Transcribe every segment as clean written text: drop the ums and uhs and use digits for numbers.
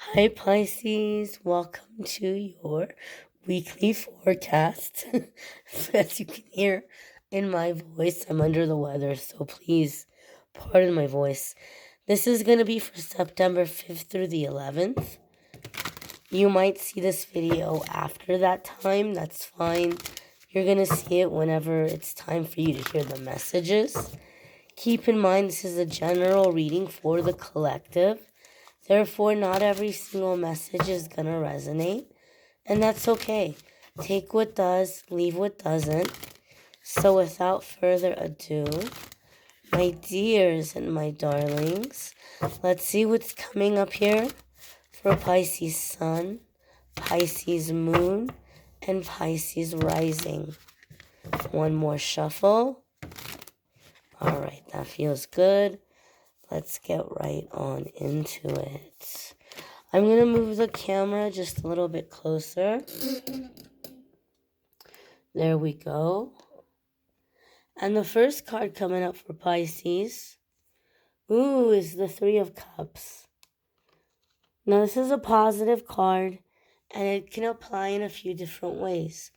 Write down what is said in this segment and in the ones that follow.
Hi, Pisces. Welcome to your weekly forecast. As you can hear in my voice, I'm under the weather, so please pardon my voice. This is going to be for September 5th through the 11th. You might see this video after that time. That's fine. You're going to see it whenever it's time for you to hear the messages. Keep in mind, this is a general reading for the collective. Therefore, not every single message is going to resonate, and that's okay. Take what does, leave what doesn't. So without further ado, my dears and my darlings, let's see what's coming up here for Pisces Sun, Pisces Moon, and Pisces Rising. One more shuffle. All right, that feels good. Let's get right on into it. I'm going to move the camera just a little bit closer. There we go. And the first card coming up for Pisces, is the Three of Cups. Now, this is a positive card, and it can apply in a few different ways.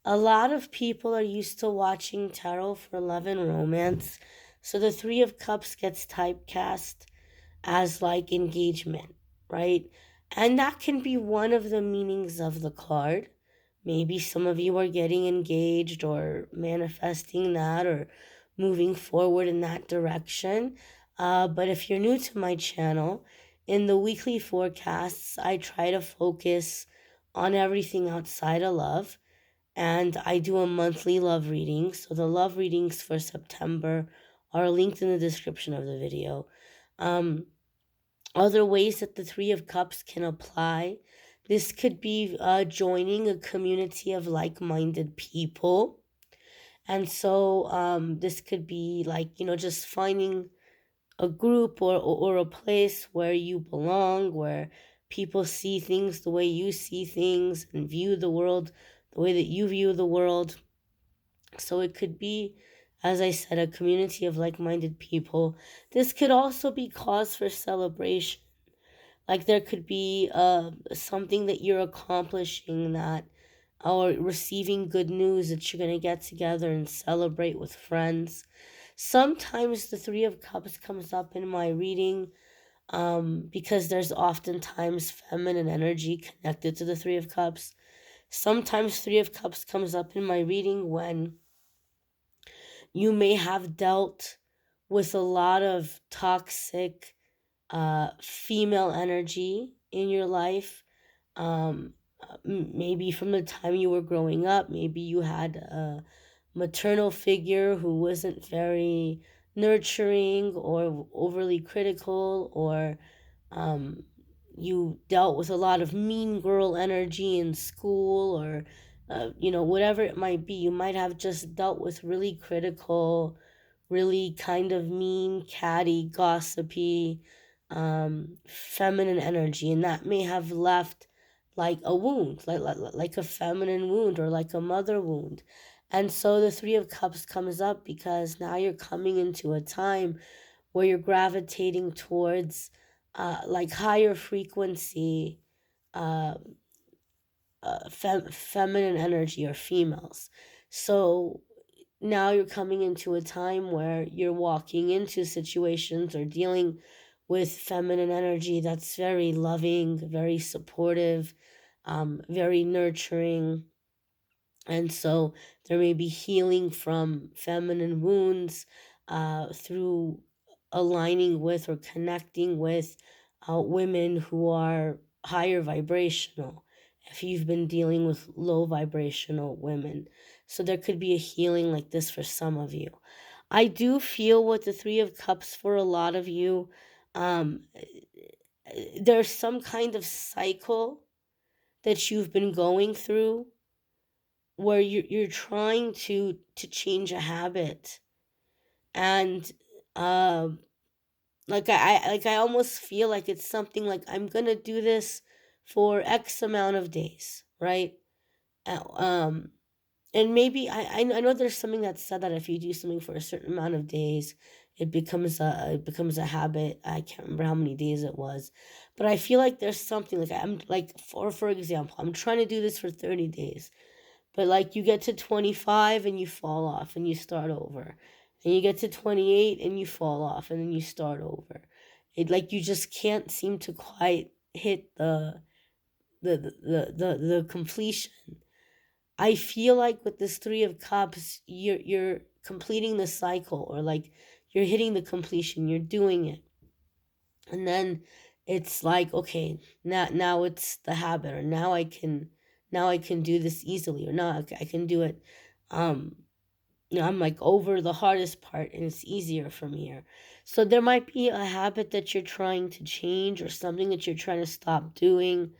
A lot of people are used to watching tarot for love and romance, so the Three of Cups gets typecast as like engagement, right? And that can be one of the meanings of the card. Maybe some of you are getting engaged or manifesting that or moving forward in that direction. But if you're new to my channel, in the weekly forecasts, I try to focus on everything outside of love. And I do a monthly love reading. So the love readings for September are linked in the description of the video. Other ways that the Three of Cups can apply. This could be joining a community of like-minded people. And so this could be like, just finding a group or a place where you belong, where people see things the way you see things and view the world the way that you view the world. So it could be, as I said, a community of like-minded people. This could also be cause for celebration. Like there could be something that you're accomplishing that, or receiving good news that you're going to get together and celebrate with friends. Sometimes the Three of Cups comes up in my reading because there's oftentimes feminine energy connected to the Three of Cups. Sometimes Three of Cups comes up in my reading when you may have dealt with a lot of toxic female energy in your life. Maybe from the time you were growing up, maybe you had a maternal figure who wasn't very nurturing or overly critical, or um, you dealt with a lot of mean girl energy in school, or whatever it might be. You might have just dealt with really critical, really kind of mean, catty, gossipy, feminine energy, and that may have left like a wound, like a feminine wound or like a mother wound. And so the Three of Cups comes up because now you're coming into a time where you're gravitating towards like higher frequency uh, feminine energy or females. So now you're coming into a time where you're walking into situations or dealing with feminine energy that's very loving, very supportive, very nurturing. And so there may be healing from feminine wounds through aligning with or connecting with women who are higher vibrational, if you've been dealing with low vibrational women. So there could be a healing like this for some of you. I do feel with the Three of Cups for a lot of you, um, there's some kind of cycle that you've been going through where you're trying to change a habit, and I almost feel like it's something like, I'm gonna do this for X amount of days, right? Uh, um and maybe I know there's something that said that if you do something for a certain amount of days, it becomes a habit. I can't remember how many days it was, but I feel like there's something like I'm like for example, I'm trying to do this for 30 days, but like you get to 25 and you fall off and you start over, and you get to 28 and you fall off and then you start over. It like you just can't seem to quite hit the completion. I feel like with this 3 of Cups, you're completing the cycle, or like you're hitting the completion, you're doing it. And then it's like, okay, now it's the habit, or now I can do this easily, or now I can do it. Um I'm like over the hardest part and it's easier from here. So there might be a habit that you're trying to change, or something that you're trying to stop doing,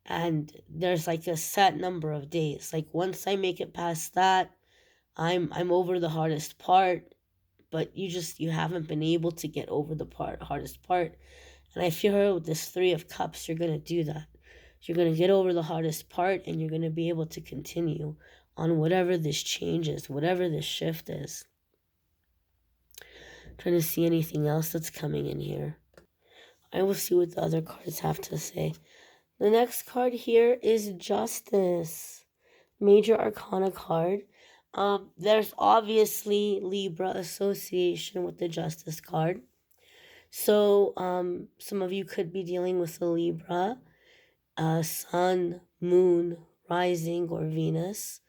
and there's like a set number of days. Like once I make it past that, I'm over the hardest part, but you haven't been able to get over the hardest part. And I feel with this 3 of Cups, you're gonna do that. You're gonna get over the hardest part, and you're gonna be able to continue on whatever this change is, whatever this shift is. Trying to see anything else that's coming in here. I will see what the other cards have to say. The next card here is Justice, Major Arcana card. There's obviously Libra association with the Justice card. So some of you could be dealing with a Libra, Sun, Moon, Rising, or Venus.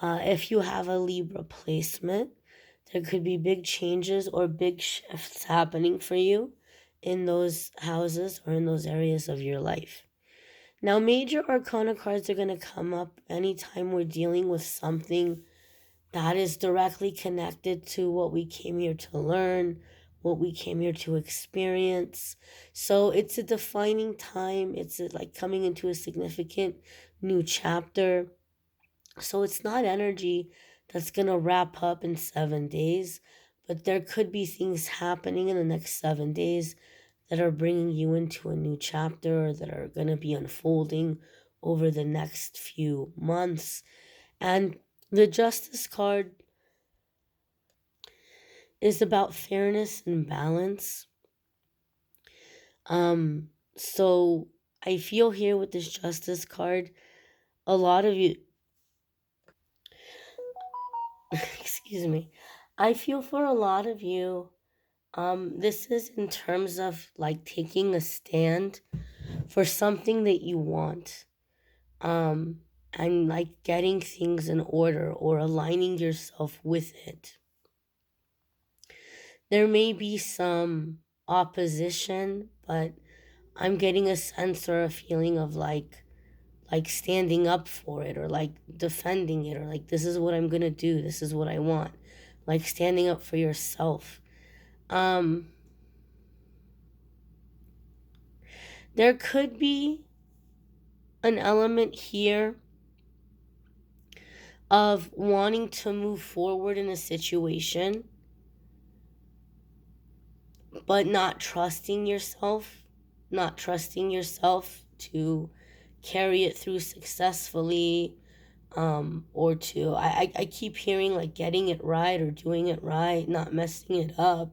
If you have a Libra placement, there could be big changes or big shifts happening for you in those houses or in those areas of your life. Now, major arcana cards are going to come up anytime we're dealing with something that is directly connected to what we came here to learn, what we came here to experience. So it's a defining time. It's like coming into a significant new chapter. So it's not energy that's going to wrap up in 7 days, but there could be things happening in the next 7 days that are bringing you into a new chapter, or that are going to be unfolding over the next few months. And the Justice card is about fairness and balance. So I feel here with this Justice card, a lot of you, excuse me, I feel for a lot of you, this is in terms of like taking a stand for something that you want, and like getting things in order or aligning yourself with it. There may be some opposition, but I'm getting a sense or a feeling of like standing up for it, or like defending it, or like this is what I'm gonna do, this is what I want, like standing up for yourself. There could be an element here of wanting to move forward in a situation, but not trusting yourself, to carry it through successfully, or to, I keep hearing like getting it right or doing it right, not messing it up.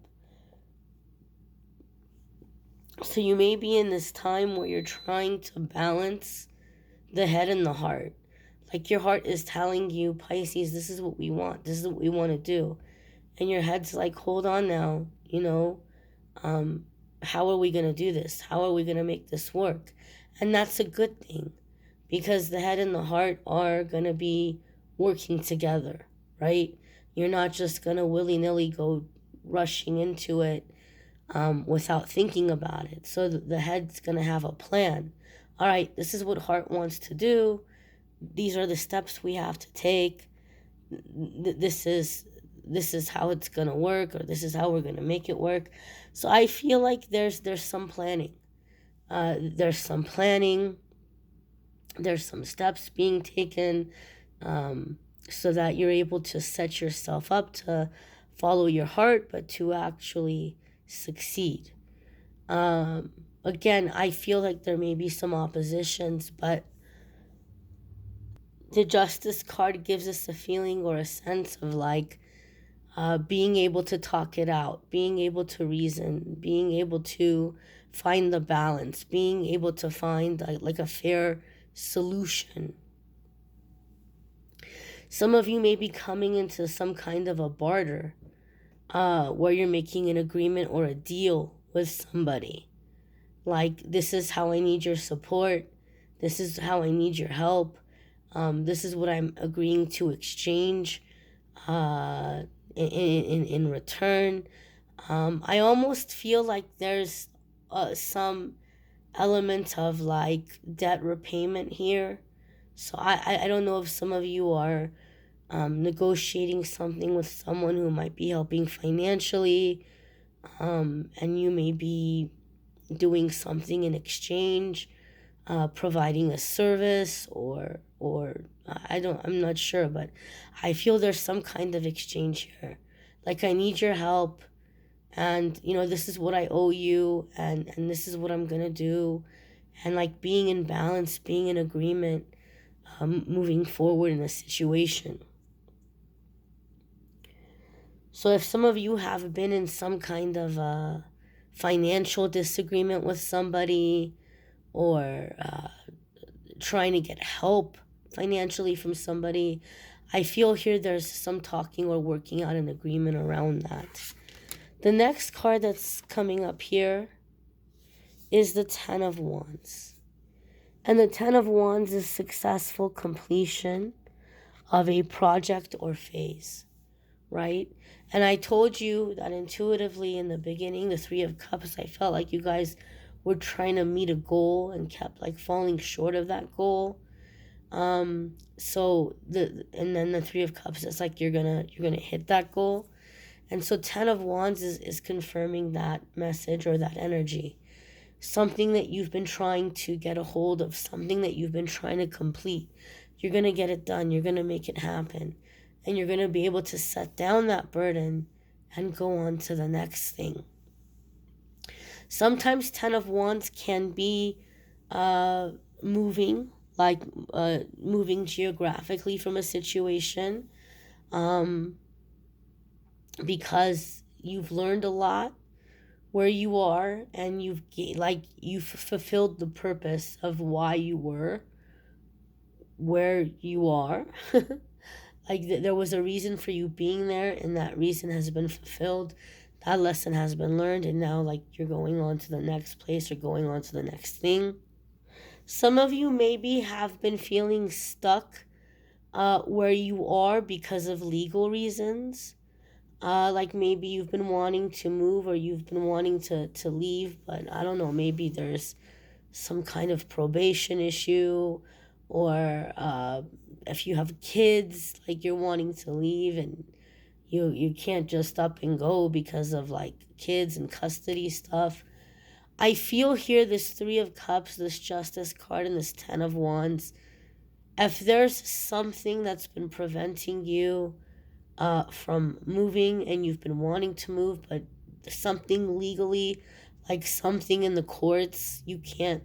So you may be in this time where you're trying to balance the head and the heart. Like your heart is telling you, Pisces, this is what we want, this is what we want to do. And your head's like, hold on now, how are we going to do this? How are we going to make this work? And that's a good thing, because the head and the heart are going to be working together, right? You're not just going to willy-nilly go rushing into it, without thinking about it. So the head's going to have a plan. All right, this is what heart wants to do. These are the steps we have to take. This is how it's going to work, or this is how we're going to make it work. So I feel like there's some planning. There's some planning. There's some steps being taken, so that you're able to set yourself up to follow your heart, but to actually succeed. Again, I feel like there may be some oppositions, but the Justice card gives us a feeling or a sense of like, being able to talk it out, being able to reason, being able to find the balance, being able to find like a fair solution. Some of you may be coming into some kind of a barter where you're making an agreement or a deal with somebody. Like, this is how I need your support. This is how I need your help. This is what I'm agreeing to exchange in return. I almost feel like there's some element of like debt repayment here. So I don't know if some of you are negotiating something with someone who might be helping financially, and you may be doing something in exchange, providing a service, or I'm not sure, but I feel there's some kind of exchange here. Like, I need your help, and this is what I owe you, and this is what I'm gonna do, and like being in balance, being in agreement, moving forward in a situation. So if some of you have been in some kind of financial disagreement with somebody, or trying to get help financially from somebody, I feel here there's some talking or working out an agreement around that. The next card that's coming up here is the Ten of Wands. And the Ten of Wands is successful completion of a project or phase, right? And I told you that intuitively in the beginning, the Three of Cups, I felt like you guys were trying to meet a goal and kept like falling short of that goal. And then the Three of Cups, it's like you're gonna hit that goal. And so Ten of Wands is confirming that message or that energy. Something that you've been trying to get a hold of, something that you've been trying to complete. You're going to get it done. You're going to make it happen. And you're going to be able to set down that burden and go on to the next thing. Sometimes Ten of Wands can be moving, like moving geographically from a situation, because you've learned a lot where you are, and you've fulfilled the purpose of why you were where you are. Like there was a reason for you being there, and that reason has been fulfilled. That lesson has been learned, and now like you're going on to the next place or going on to the next thing. Some of you maybe have been feeling stuck where you are because of legal reasons. Like maybe you've been wanting to move, or you've been wanting to leave, but I don't know, maybe there's some kind of probation issue, or if you have kids, like you're wanting to leave and you can't just up and go because of like kids and custody stuff. I feel here this Three of Cups, this Justice card, and this Ten of Wands. If there's something that's been preventing you from moving, and you've been wanting to move, but something legally, like something in the courts, you can't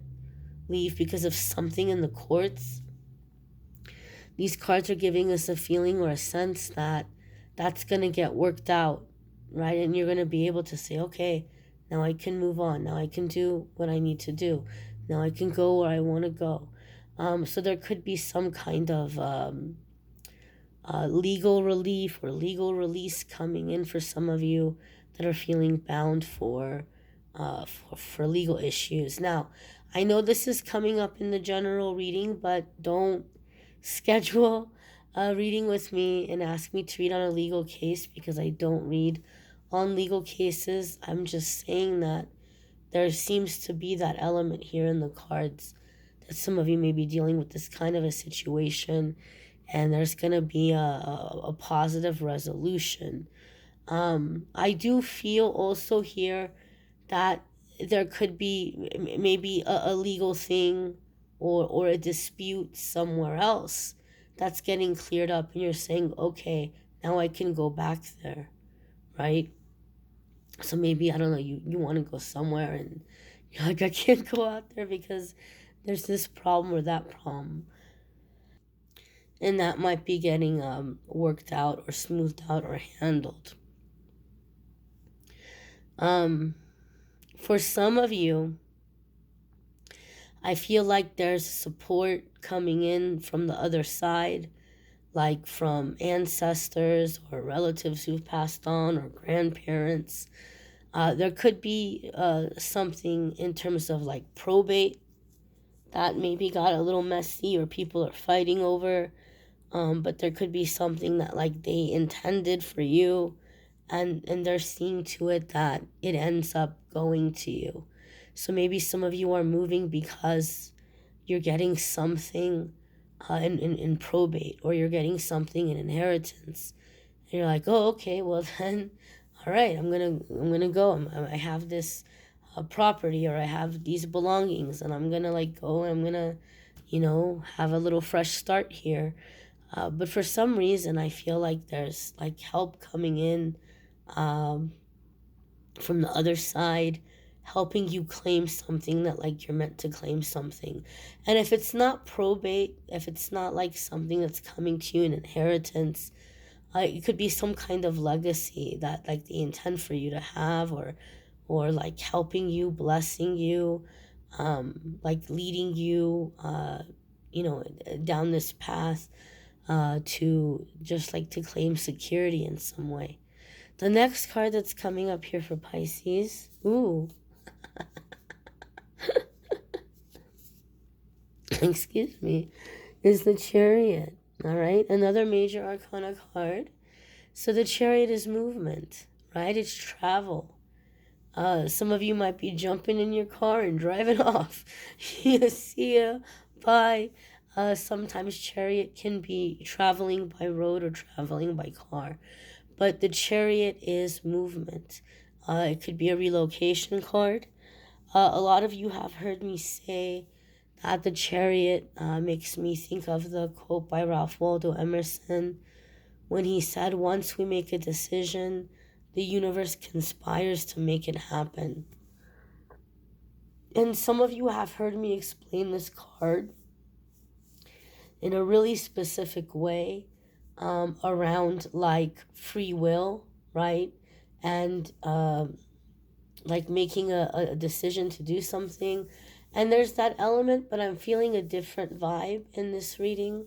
leave because of something in the courts. These cards are giving us a feeling or a sense that that's going to get worked out, right? And you're going to be able to say, okay, now I can move on. Now I can do what I need to do. Now I can go where I want to go. So there could be some kind of legal relief or legal release coming in for some of you that are feeling bound for legal issues. Now, I know this is coming up in the general reading, but don't schedule a reading with me and ask me to read on a legal case, because I don't read on legal cases. I'm just saying that there seems to be that element here in the cards that some of you may be dealing with this kind of a situation, and there's going to be a positive resolution. I do feel also here that there could be maybe a legal thing or a dispute somewhere else that's getting cleared up, and you're saying, okay, now I can go back there, right? So maybe, I don't know, you want to go somewhere, and you're like, I can't go out there because there's this problem or that problem. and that might be getting worked out or smoothed out or handled. For some of you, I feel like there's support coming in from the other side, like from ancestors or relatives who've passed on or grandparents. There could be something in terms of like probate that maybe got a little messy or people are fighting over. But there could be something that like they intended for you, and they're seeing to it that it ends up going to you. So maybe some of you are moving because you're getting something in probate, or you're getting something in inheritance, and you're like, oh, okay, well then, all right, I'm gonna go. I have this property, or I have these belongings, and I'm gonna like go, and I'm gonna, have a little fresh start here. But for some reason, I feel like there's like help coming in um, from the other side, helping you claim something that like you're meant to claim something. And if it's not probate, if it's not like something that's coming to you in inheritance, it could be some kind of legacy that like they intend for you to have, or like helping you, blessing you, like leading you, down this path to just like to claim security in some way. The next card that's coming up here for Pisces, ooh, excuse me, is the Chariot. All right, another major arcana card. So the Chariot is movement, right? It's travel. Some of you might be jumping in your car and driving off. You see ya, bye. Sometimes Chariot can be traveling by road or traveling by car. But the Chariot is movement. It could be a relocation card. A lot of you have heard me say that the Chariot makes me think of the quote by Ralph Waldo Emerson when he said, once we make a decision, the universe conspires to make it happen. And some of you have heard me explain this card in a really specific way, around like free will, right? And like making a decision to do something. And there's that element, but I'm feeling a different vibe in this reading.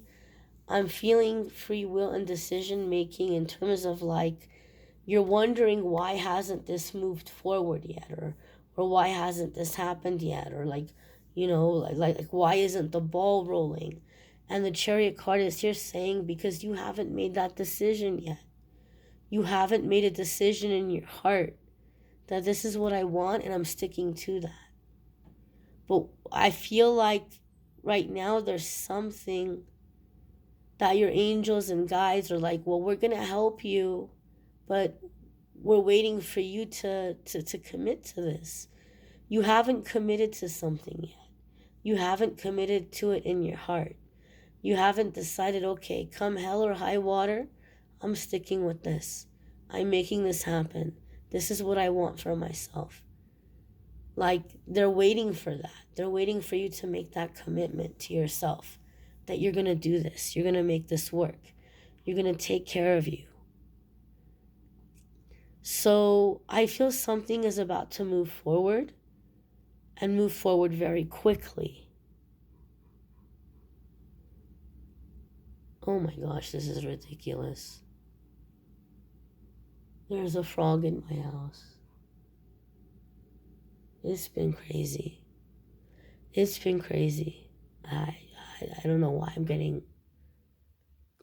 I'm feeling free will and decision making in terms of like, you're wondering why hasn't this moved forward yet, or why hasn't this happened yet, or like, like why isn't the ball rolling? And the Chariot card is here saying, because you haven't made that decision yet. You haven't made a decision in your heart that this is what I want and I'm sticking to that. But I feel like right now there's something that your angels and guides are like, well, we're going to help you, but we're waiting for you to commit to this. You haven't committed to something yet. You haven't committed to it in your heart. You haven't decided, okay, come hell or high water, I'm sticking with this. I'm making this happen. This is what I want for myself. Like, they're waiting for that. They're waiting for you to make that commitment to yourself that you're going to do this. You're going to make this work. You're going to take care of you. So I feel something is about to move forward, and move forward very quickly. Oh my gosh, this is ridiculous. There's a frog in my house. It's been crazy. It's been crazy. I don't know why I'm getting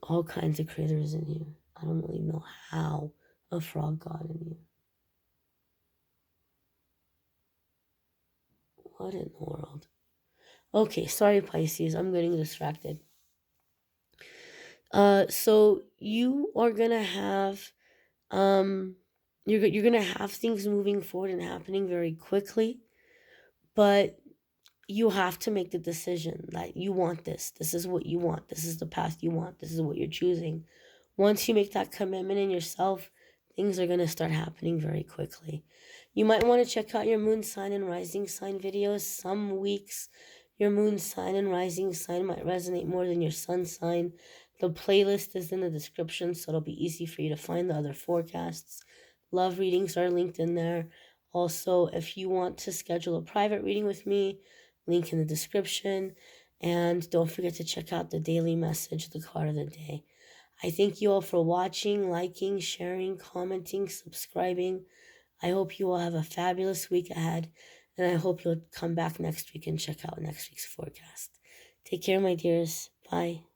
all kinds of critters in here. I don't really know how a frog got in here. What in the world? Okay, sorry Pisces, I'm getting distracted. So you are gonna have you're gonna have things moving forward and happening very quickly, but you have to make the decision that you want this. This is what you want. This is the path you want. This is what you're choosing. Once you make that commitment in yourself, things are gonna start happening very quickly. You might want to check out your moon sign and rising sign videos. Some weeks your moon sign and rising sign might resonate more than your sun sign. The playlist is in the description, so it'll be easy for you to find the other forecasts. Love readings are linked in there. Also, if you want to schedule a private reading with me, link in the description. And don't forget to check out the daily message, the card of the day. I thank you all for watching, liking, sharing, commenting, subscribing. I hope you all have a fabulous week ahead, and I hope you'll come back next week and check out next week's forecast. Take care, my dears. Bye.